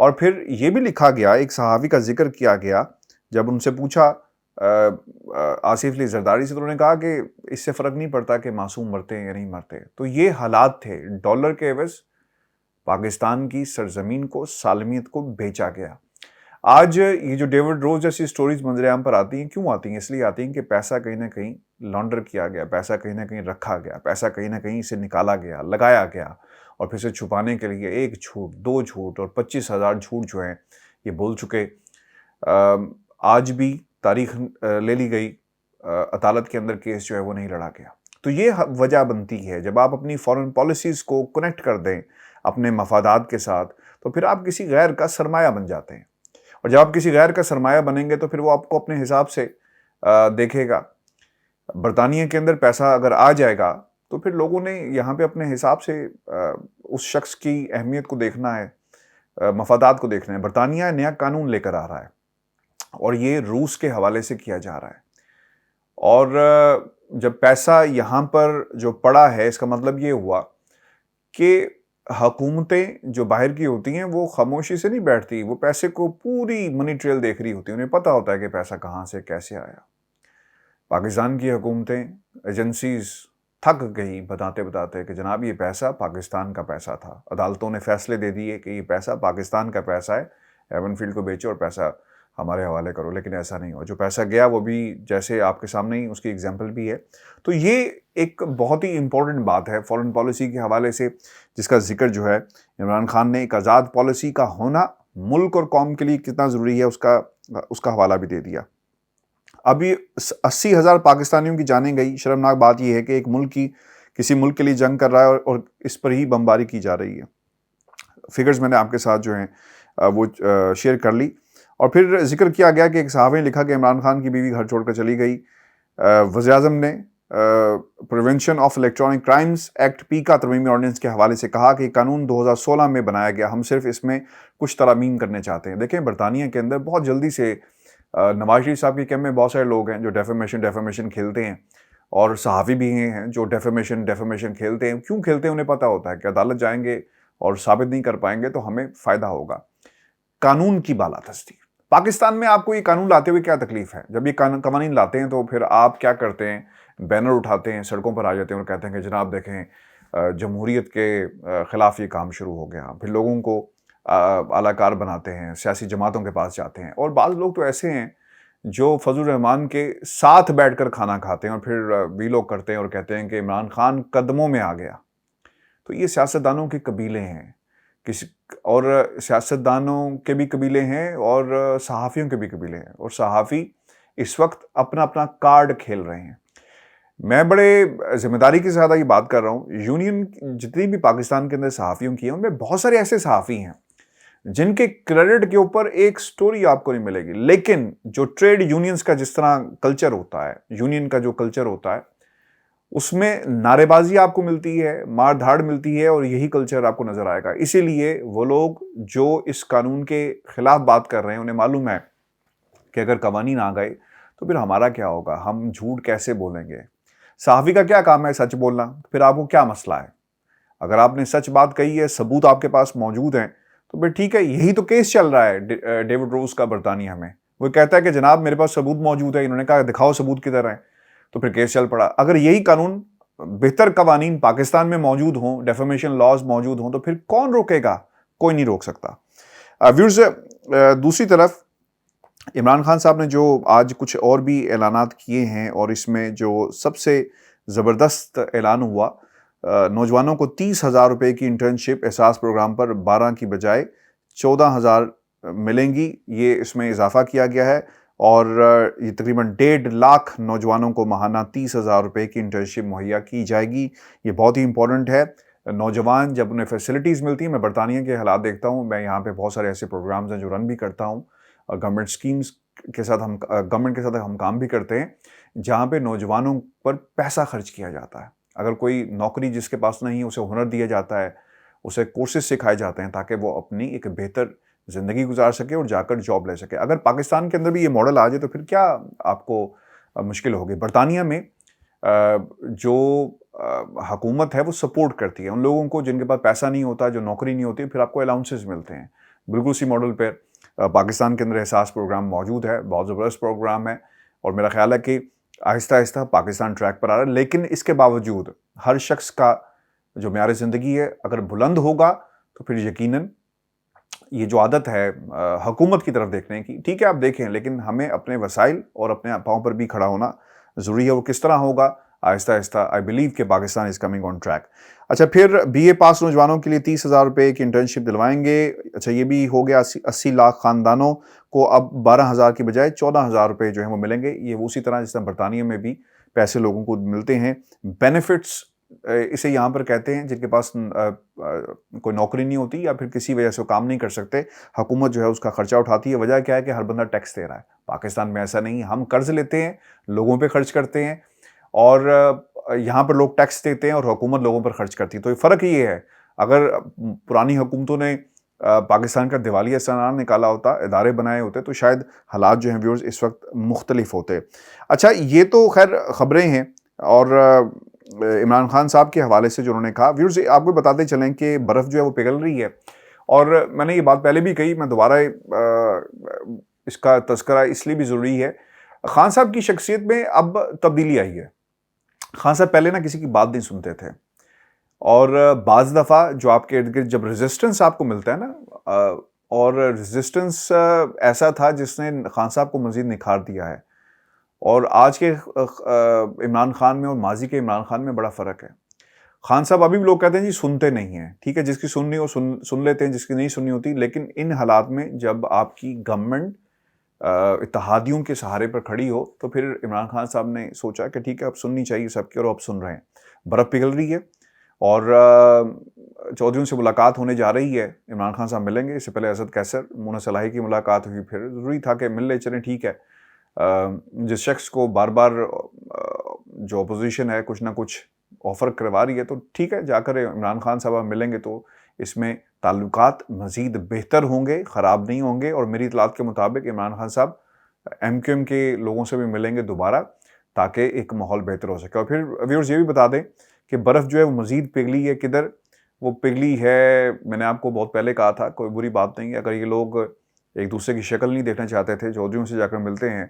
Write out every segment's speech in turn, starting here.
اور پھر یہ بھی لکھا گیا، ایک صحافی کا ذکر کیا گیا، جب ان سے پوچھا آصف علی زرداری سے، تو انہوں نے کہا کہ اس سے فرق نہیں پڑتا کہ معصوم مرتے ہیں یا نہیں مرتے. تو یہ حالات تھے. ڈالر کے عوض پاکستان کی سرزمین کو، سالمیت کو بیچا گیا. آج یہ جو ڈیوڈ روز جیسی سٹوریز منظر عام پر آتی ہیں، کیوں آتی ہیں؟ اس لیے آتی ہیں کہ پیسہ کہیں نہ کہیں لانڈر کیا گیا، پیسہ کہیں نہ کہیں رکھا گیا، پیسہ کہیں نہ کہیں سے نکالا گیا، لگایا گیا، اور پھر سے چھپانے کے لیے ایک جھوٹ، دو جھوٹ اور 25,000 جھوٹ جو ہیں یہ بول چکے. آج بھی تاریخ لے لی گئی، عدالت کے اندر کیس جو ہے وہ نہیں لڑا گیا. تو یہ وجہ بنتی ہے جب آپ اپنی فارن پالیسیز کو کنیکٹ کر دیں اپنے مفادات کے ساتھ، تو پھر آپ کسی غیر کا سرمایہ بن جاتے ہیں. اور جب آپ کسی غیر کا سرمایہ بنیں گے تو پھر وہ آپ کو اپنے حساب سے دیکھے گا. برطانیہ کے اندر پیسہ اگر آ جائے گا تو پھر لوگوں نے یہاں پہ اپنے حساب سے اس شخص کی اہمیت کو دیکھنا ہے، مفادات کو دیکھنا ہے. برطانیہ نیا قانون لے کر آ رہا ہے اور یہ روس کے حوالے سے کیا جا رہا ہے. اور جب پیسہ یہاں پر جو پڑا ہے، اس کا مطلب یہ ہوا کہ حکومتیں جو باہر کی ہوتی ہیں وہ خاموشی سے نہیں بیٹھتی، وہ پیسے کو پوری منی ٹریل دیکھ رہی ہوتی ہیں. انہیں پتہ ہوتا ہے کہ پیسہ کہاں سے کیسے آیا. پاکستان کی حکومتیں، ایجنسیز تھک گئی بتاتے بتاتے کہ جناب یہ پیسہ پاکستان کا پیسہ تھا. عدالتوں نے فیصلے دے دیے کہ یہ پیسہ پاکستان کا پیسہ ہے، ایون فیلڈ کو بیچو اور پیسہ ہمارے حوالے کرو. لیکن ایسا نہیں ہوا. جو پیسہ گیا وہ بھی جیسے آپ کے سامنے ہی اس کی ایگزامپل بھی ہے. تو یہ ایک بہت ہی امپورٹنٹ بات ہے فارن پالیسی کے حوالے سے، جس کا ذکر جو ہے عمران خان نے ایک آزاد پالیسی کا ہونا ملک اور قوم کے لیے کتنا ضروری ہے اس کا حوالہ بھی دے دیا. ابھی 80,000 پاکستانیوں کی جانیں گئی. شرمناک بات یہ ہے کہ ایک ملک کسی ملک کے لیے جنگ کر رہا ہے اور اس پر ہی بمباری کی جا رہی ہے. فگرز میں نے آپ کے ساتھ جو ہیں وہ شیئر کر لی. اور پھر ذکر کیا گیا کہ ایک صحافی نے لکھا کہ عمران خان کی بیوی گھر چھوڑ کر چلی گئی. وزیر اعظم نے prevention of electronic crimes act P کا ترمیمی آرڈیننس کے حوالے سے کہا کہ یہ قانون 2016 میں بنایا گیا، ہم صرف اس میں کچھ ترامیم کرنے چاہتے ہیں. دیکھیں برطانیہ کے اندر بہت جلدی سے نواز شریف صاحب کے کیمپ میں بہت سارے لوگ ہیں جو ڈیفیمیشن کھیلتے ہیں، اور صحافی بھی ہیں جو ڈیفیمیشن کھیلتے ہیں. کیوں کھیلتے ہیں؟ انہیں پتہ ہوتا ہے کہ عدالت جائیں گے اور ثابت نہیں کر پائیں گے تو ہمیں فائدہ ہوگا. قانون کی بالادستی. پاکستان میں آپ کو یہ قانون لاتے ہوئے کیا تکلیف ہے؟ جب یہ قوانین لاتے ہیں تو پھر آپ کیا کرتے ہیں؟ بینر اٹھاتے ہیں، سڑکوں پر آ جاتے ہیں اور کہتے ہیں کہ جناب دیکھیں جمہوریت کے خلاف یہ کام شروع ہو گیا. پھر لوگوں کو اعلی کار بناتے ہیں، سیاسی جماعتوں کے پاس جاتے ہیں. اور بعض لوگ تو ایسے ہیں جو فضل الرحمان کے ساتھ بیٹھ کر کھانا کھاتے ہیں اور پھر ویلوگ کرتے ہیں اور کہتے ہیں کہ عمران خان قدموں میں آ گیا. تو یہ سیاستدانوں کے قبیلے ہیں، اور سیاستدانوں کے بھی قبیلے ہیں اور صحافیوں کے بھی قبیلے ہیں. اور صحافی اس وقت اپنا اپنا کارڈ کھیل رہے ہیں. میں بڑے ذمہ داری کے ساتھ یہ بات کر رہا ہوں. یونین جتنی بھی پاکستان کے اندر صحافیوں کی ہیں، ان میں بہت سارے ایسے صحافی ہیں جن کے کریڈٹ کے اوپر ایک سٹوری آپ کو نہیں ملے گی. لیکن جو ٹریڈ یونینز کا جس طرح کلچر ہوتا ہے، یونین کا جو کلچر ہوتا ہے، اس میں نعرے بازی آپ کو ملتی ہے، مار دھاڑ ملتی ہے، اور یہی کلچر آپ کو نظر آئے گا. اسی لیے وہ لوگ جو اس قانون کے خلاف بات کر رہے ہیں، انہیں معلوم ہے کہ اگر قوانین آ گئے تو پھر ہمارا کیا ہوگا، ہم جھوٹ کیسے بولیں گے. صحافی کا کیا کام ہے؟ سچ بولنا. پھر آپ کو کیا مسئلہ ہے؟ اگر آپ نے سچ بات کہی ہے، ثبوت آپ کے پاس موجود ہیں، تو پھر ٹھیک ہے. یہی تو کیس چل رہا ہے ڈیوڈ روز کا برطانیہ میں. وہ کہتا ہے کہ جناب میرے پاس ثبوت موجود ہے. انہوں نے کہا دکھاؤ ثبوت کدھر ہے. تو پھر کیس چل پڑا. اگر یہی قانون، بہتر قوانین پاکستان میں موجود ہوں، ڈیفیمیشن لاز موجود ہوں، تو پھر کون روکے گا؟ کوئی نہیں روک سکتا. ویورز، دوسری طرف عمران خان صاحب نے جو آج کچھ اور بھی اعلانات کیے ہیں، اور اس میں جو سب سے زبردست اعلان ہوا، نوجوانوں کو 30,000 روپے کی انٹرنشپ احساس پروگرام پر 12 کی بجائے 14,000 ملیں گی. یہ اس میں اضافہ کیا گیا ہے، اور یہ تقریباً 1.5 لاکھ نوجوانوں کو ماہانہ 30,000 روپے کی انٹرنشپ مہیا کی جائے گی. یہ بہت ہی امپورٹنٹ ہے. نوجوان جب انہیں فیسلٹیز ملتی ہیں، میں برطانیہ کے حالات دیکھتا ہوں، میں یہاں پہ بہت سارے ایسے پروگرامز ہیں جو رن بھی کرتا ہوں، اور گورنمنٹ اسکیمز کے ساتھ ہم کام بھی کرتے ہیں، جہاں پہ نوجوانوں پر پیسہ خرچ کیا جاتا ہے. اگر کوئی نوکری جس کے پاس نہیں ہے، اسے ہنر دیا جاتا ہے، اسے کورسز سکھائے جاتے ہیں تاکہ وہ اپنی ایک بہتر زندگی گزار سکے اور جا کر جاب لے سکے. اگر پاکستان کے اندر بھی یہ ماڈل آ جائے تو پھر کیا آپ کو مشکل ہوگی. برطانیہ میں جو حکومت ہے وہ سپورٹ کرتی ہے ان لوگوں کو جن کے پاس پیسہ نہیں ہوتا، جو نوکری نہیں ہوتی، پھر آپ کو الاؤنسز ملتے ہیں. بالکل اسی ماڈل پہ پاکستان کے اندر احساس پروگرام موجود ہے، بہت زبردست پروگرام ہے، اور میرا خیال ہے کہ آہستہ آہستہ پاکستان ٹریک پر آ رہا ہے. لیکن اس کے باوجود ہر شخص کا جو معیار زندگی ہے اگر بلند ہوگا تو پھر یقیناً یہ جو عادت ہے حکومت کی طرف دیکھنے کی، ٹھیک ہے آپ دیکھیں، لیکن ہمیں اپنے وسائل اور اپنے پاؤں پر بھی کھڑا ہونا ضروری ہے. وہ کس طرح ہوگا؟ آہستہ آہستہ آئی بلیو کہ Pakistan is coming on track. اچھا، پھر بی اے پاس نوجوانوں کے لیے 30,000 روپے کی انٹرنشپ دلوائیں گے. اچھا، یہ بھی ہو گیا. 80 لاکھ خاندانوں کو اب 12,000 کی بجائے 14,000 روپے جو ہیں وہ ملیں گے. یہ اسی طرح جس طرح برطانیہ میں بھی پیسے لوگوں کو ملتے ہیں. بینیفٹس اسے یہاں پر کہتے ہیں جن کے پاس کوئی نوکری نہیں ہوتی یا پھر کسی وجہ سے وہ کام نہیں کر سکتے، حکومت جو ہے اس کا خرچہ اٹھاتی ہے. وجہ کیا ہے کہ ہر بندہ ٹیکس دے رہا ہے. پاکستان میں ایسا نہیں ہے، ہم قرض لیتے ہیں، لوگوں پہ خرچ کرتے ہیں، اور یہاں پر لوگ ٹیکس دیتے ہیں اور حکومت لوگوں پر خرچ کرتی ہے. تو فرق یہ ہے، اگر پرانی حکومتوں نے پاکستان کا دیوالیہ سالانہ نکالا ہوتا، ادارے بنائے ہوتے، تو شاید حالات جو ہیں ویورز اس وقت مختلف ہوتے. اچھا، یہ تو خیر خبریں ہیں. اور عمران خان صاحب کے حوالے سے جو انہوں نے کہا، ویورز آپ کو بتاتے چلیں کہ برف جو ہے وہ پگھل رہی ہے. اور میں نے یہ بات پہلے بھی کہی، میں دوبارہ اس کا تذکرہ اس لیے بھی ضروری ہے. خان صاحب کی شخصیت میں اب تبدیلی آئی ہے. خان صاحب پہلے نہ کسی کی بات نہیں سنتے تھے، اور بعض دفعہ جو آپ کے ارد گرد جب ریزسٹنس آپ کو ملتا ہے نا، اور ریزسٹنس ایسا تھا جس نے خان صاحب کو مزید نکھار دیا ہے. اور آج کے عمران خان میں اور ماضی کے عمران خان میں بڑا فرق ہے. خان صاحب ابھی بھی لوگ کہتے ہیں جی سنتے نہیں ہیں، ٹھیک ہے، جس کی سننی ہو سن لیتے ہیں، جس کی نہیں سننی ہوتی. لیکن ان حالات میں جب آپ کی گورنمنٹ اتحادیوں کے سہارے پر کھڑی ہو تو پھر عمران خان صاحب نے سوچا کہ ٹھیک ہے اب سننی چاہیے سب کی، اور اب سن رہے ہیں. برف پگھل رہی ہے اور چودھریوں سے ملاقات ہونے جا رہی ہے. عمران خان صاحب ملیں گے. اس سے پہلے اسد قیصر، مونا صلاحی کی ملاقات ہوئی، پھر ضروری تھا کہ مل لے چلیں. ٹھیک ہے، جس شخص کو بار بار جو اپوزیشن ہے کچھ نہ کچھ آفر کروا رہی ہے، تو ٹھیک ہے جا کر عمران خان صاحب ملیں گے تو اس میں تعلقات مزید بہتر ہوں گے، خراب نہیں ہوں گے. اور میری اطلاعات کے مطابق عمران خان صاحب ایم کیو ایم کے لوگوں سے بھی ملیں گے دوبارہ، تاکہ ایک ماحول بہتر ہو سکے. اور پھر ویورز یہ بھی بتا دیں کہ برف جو ہے وہ مزید پگھلی ہے. کدھر وہ پگھلی ہے؟ میں نے آپ کو بہت پہلے کہا تھا، کوئی بری بات نہیں ہے اگر یہ لوگ ایک دوسرے کی شکل نہیں دیکھنا چاہتے تھے، چودھریوں سے جا کر ملتے ہیں.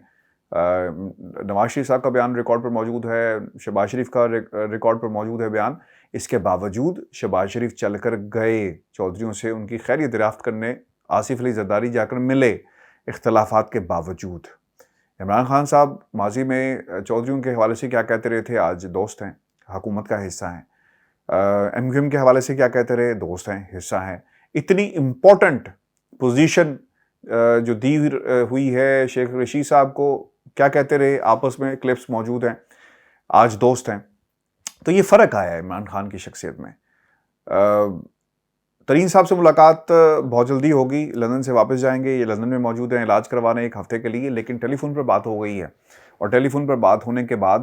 نواز شریف صاحب کا بیان ریکارڈ پر موجود ہے، شہباز شریف کا ریکارڈ پر موجود ہے بیان. اس کے باوجود شہباز شریف چل کر گئے چودھریوں سے ان کی خیریت دریافت کرنے. آصف علی زرداری جا کر ملے اختلافات کے باوجود. عمران خان صاحب ماضی میں چودھریوں کے حوالے سے کیا کہتے رہے تھے، آج دوست ہیں، حکومت کا حصہ ہیں. ایم کیو ایم کے حوالے سے کیا کہتے رہے، دوست ہیں، حصہ ہیں. اتنی امپورٹنٹ پوزیشن جو دی ہوئی ہے شیخ رشید صاحب کو، کیا کہتے رہے، آپس میں کلپس موجود ہیں، آج دوست ہیں. تو یہ فرق آیا ہے عمران خان کی شخصیت میں. ترین صاحب سے ملاقات بہت جلدی ہوگی، لندن سے واپس جائیں گے، یہ لندن میں موجود ہیں علاج کروانے ایک ہفتے کے لیے. لیکن ٹیلی فون پر بات ہو گئی ہے، اور ٹیلی فون پر بات ہونے کے بعد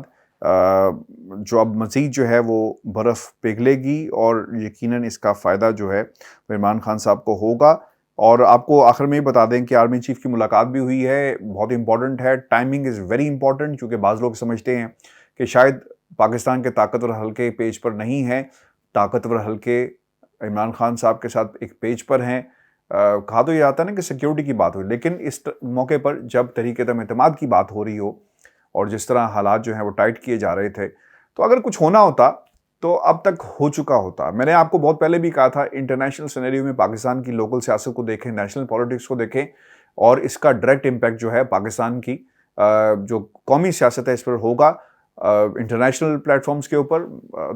جو اب مزید جو ہے وہ برف پگھلے گی، اور یقیناً اس کا فائدہ جو ہے وہ عمران خان صاحب کو ہوگا. اور آپ کو آخر میں یہ بتا دیں کہ آرمی چیف کی ملاقات بھی ہوئی ہے، بہت امپورٹنٹ ہے. ٹائمنگ از ویری امپورٹنٹ، کیونکہ بعض لوگ سمجھتے ہیں کہ شاید پاکستان کے طاقتور حلقے پیج پر نہیں ہیں. طاقتور حلقے عمران خان صاحب کے ساتھ ایک پیج پر ہیں. کہا تو یہ آتا ہے نا کہ سیکیورٹی کی بات ہوئی، لیکن اس موقع پر جب تحریک عدم اعتماد کی بات ہو رہی ہو اور جس طرح حالات جو ہیں وہ ٹائٹ کیے جا رہے تھے، تو اگر کچھ ہونا ہوتا تو اب تک ہو چکا ہوتا. میں نے آپ کو بہت پہلے بھی کہا تھا، انٹرنیشنل سینیریو میں پاکستان کی لوکل سیاست کو دیکھیں، نیشنل پولیٹکس کو دیکھیں، اور اس کا ڈائریکٹ امپیکٹ جو ہے پاکستان کی جو قومی سیاست ہے اس پر ہوگا. انٹرنیشنل پلیٹ فارمز کے اوپر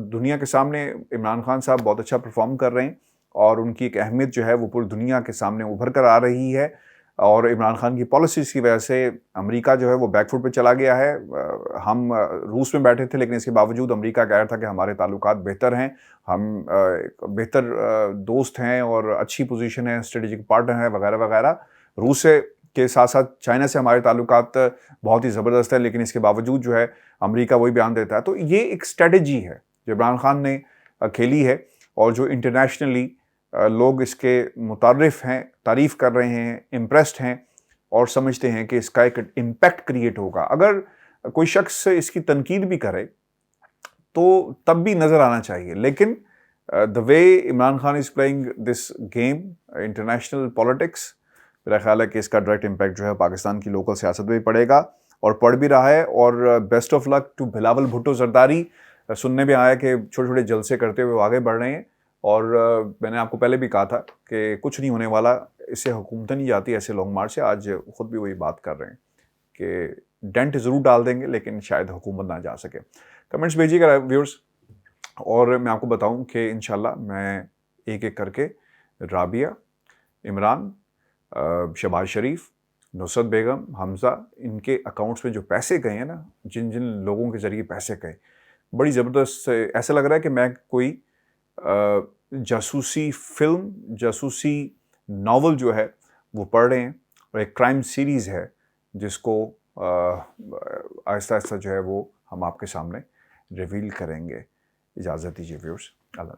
دنیا کے سامنے عمران خان صاحب بہت اچھا پرفارم کر رہے ہیں، اور ان کی ایک اہمیت جو ہے وہ پوری دنیا کے سامنے ابھر کر آ رہی ہے. اور عمران خان کی پالیسیز کی وجہ سے امریکہ جو ہے وہ بیک فوٹ پہ چلا گیا ہے. ہم روس میں بیٹھے تھے، لیکن اس کے باوجود امریکہ کہہ رہا تھا کہ ہمارے تعلقات بہتر ہیں، ہم بہتر دوست ہیں اور اچھی پوزیشن ہے، اسٹریٹجک پارٹنر ہیں وغیرہ وغیرہ. روس سے کے ساتھ ساتھ چائنا سے ہمارے تعلقات بہت ہی زبردست ہے، لیکن اس کے باوجود جو ہے امریکہ وہی بیان دیتا ہے. تو یہ ایک اسٹریٹجی ہے جو عمران خان نے کھیلی ہے، اور جو انٹرنیشنلی لوگ اس کے متعارف ہیں، تعریف کر رہے ہیں، امپریسڈ ہیں، اور سمجھتے ہیں کہ اس کا ایک امپیکٹ کریٹ ہوگا. اگر کوئی شخص اس کی تنقید بھی کرے تو تب بھی نظر آنا چاہیے، لیکن the way Imran Khan is playing this game, international politics, میرا خیال ہے کہ اس کا ڈائریکٹ امپیکٹ جو ہے پاکستان کی لوکل سیاست میں بھی پڑے گا اور پڑ بھی رہا ہے. اور best of luck to Bilawal Bhutto Zardari. سننے میں آیا کہ چھوٹے چھوٹے جلسے کرتے ہوئے وہ آگے بڑھ رہے ہیں, اور میں نے آپ کو پہلے بھی کہا تھا کہ کچھ نہیں ہونے والا, اس سے حکومتیں نہیں جاتی ایسے لانگ مارچ سے. آج خود بھی وہی بات کر رہے ہیں کہ ڈینٹ ضرور ڈال دیں گے لیکن شاید حکومت نہ جا سکے. کمنٹس بھیجیے گا ویورز, اور میں آپ کو بتاؤں کہ انشاءاللہ میں ایک ایک کر کے رابعہ, عمران, شہباز شریف, نصرت بیگم, حمزہ, ان کے اکاؤنٹس میں جو پیسے گئے ہیں نا, جن جن لوگوں کے ذریعے پیسے گئے, بڑی زبردست, ایسا لگ رہا ہے کہ میں کوئی جاسوسی فلم, جاسوسی ناول جو ہے وہ پڑھ رہے ہیں, اور ایک کرائم سیریز ہے جس کو آہستہ آہستہ جو ہے وہ ہم آپ کے سامنے ریویل کریں گے. اجازت دیجیے ویورز, اللہ